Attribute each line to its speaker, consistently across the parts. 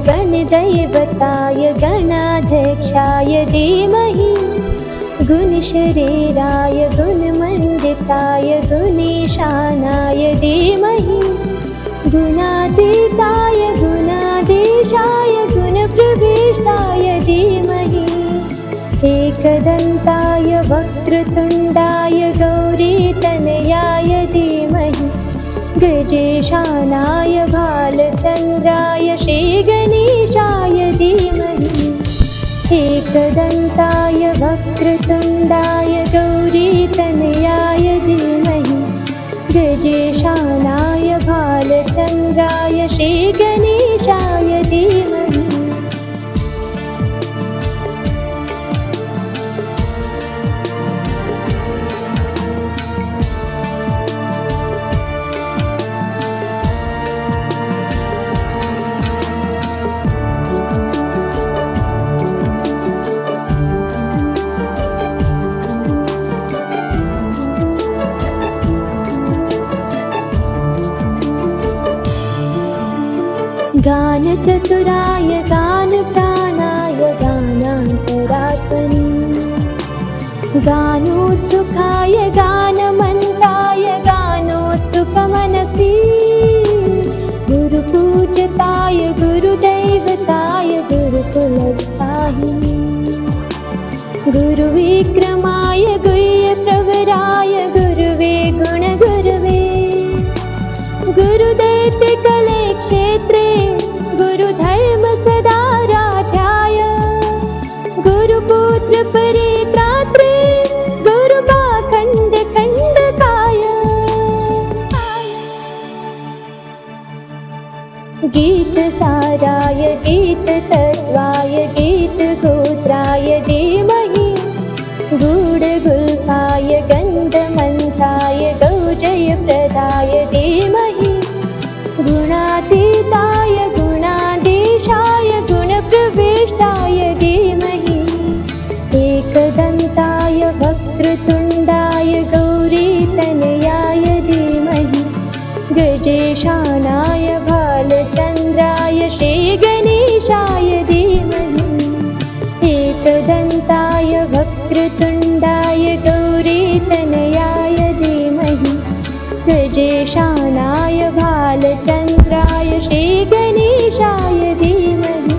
Speaker 1: गणदैवताय गणाध्यक्षाय धीमहि गुणशरीराय गुणमण्डिताय गुणीशानाय धीमहि गुणातीताय गुणाधीशाय गुणप्रविष्टाय धीमहि एकदन्ताय वक्रतुण्डाय गौरीतनयाय धीमहि गजेशानाय भालचन्द्राय श्रीगणेशाय धीमहि एकदन्ताय वक्रतुण्डाय गौरीतनयाय धीमहि गजेशानाय भालचन्द्राय श्रीगणेशाय धीमहि गानचतुराय गानप्राणाय गानान्तरात्मनि गानोत्सुकाय गानमन्ताय गानोत्सुकमनसि गुरुपूजिताय गुरुदैवताय गुरुकुलस्थायिनि गुरुविक्रमाय गुह्यप्रवराय गुरुवे गुणगुरुवे गुरुदैत्यकले क्षेत्रे गुरुधर्मसदाराध्याय गुरुपुत्र परित्रात्रे गुरुपाखण्डखण्डकाय गीतसाराय गीततत्त्वाय गीतगोत्राय धीमहि गूढगुल्फाय गन्धमन्थाय गौजयप्रदाय धीमहि गुणातीताय गुणाधीशाय गुणप्रविष्टाय धीमहि एकदन्ताय वक्रतुण्डाय गौरीतनयाय धीमहि गजेशानाय भालचन्द्राय श्रीगणेशाय धीमहि एकदन्ताय वक्रतुण्डाय गौरीतनयाय धीमहि गजेशानाय भालचन्द्राय श्रीगणेशाय धीमहि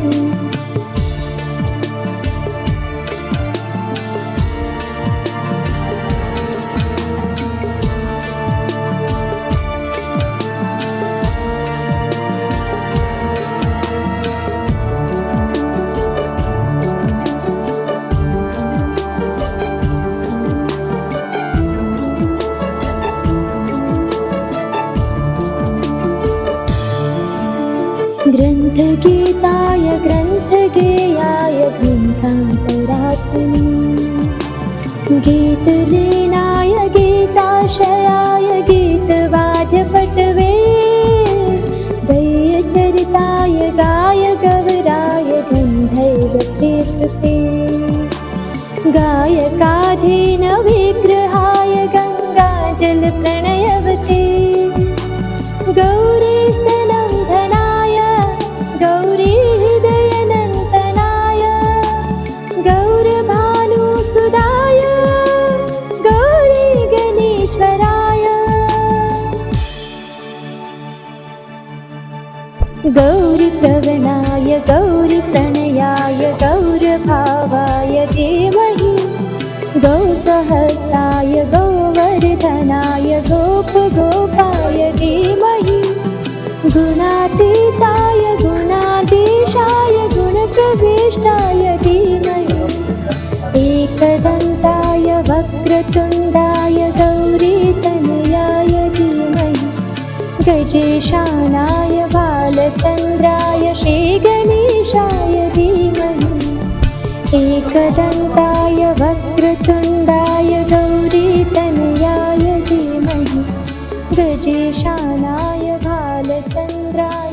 Speaker 1: ग्रन्थगीताय ग्रन्थगेयाय ग्रन्थान्तरात्मनि गीतलीनाय गीताशयाय गीतवाद्यपटवे दैयचरिताय गायगवराय गन्धर्वप्रीतते गायकाधीनविग्रहाय गङ्गाजलप्रणयवते गौरीस्तनं धनाय गौरीहृदयनन्दनाय गौरभानुसुधाय गौरीगणेश्वराय गौरीप्रवणाय गौरीप्रणयाय गौरभावाय धीमहि गौसहस्ताय गौवर्धनाय गोपगोपाय धीमहि गुणातीताय गुणाधीशाय गुणप्रविष्टाय धीमहि एकदन्ताय वक्रतुण्डाय गौरीतनयाय धीमहि गजेशानाय भालचन्द्राय श्रीगणेशाय धीमहि एकदन्ताय वक्रतुण्डाय गौरीतनयाय धीमहि गजेशानाय भालचन्द्राय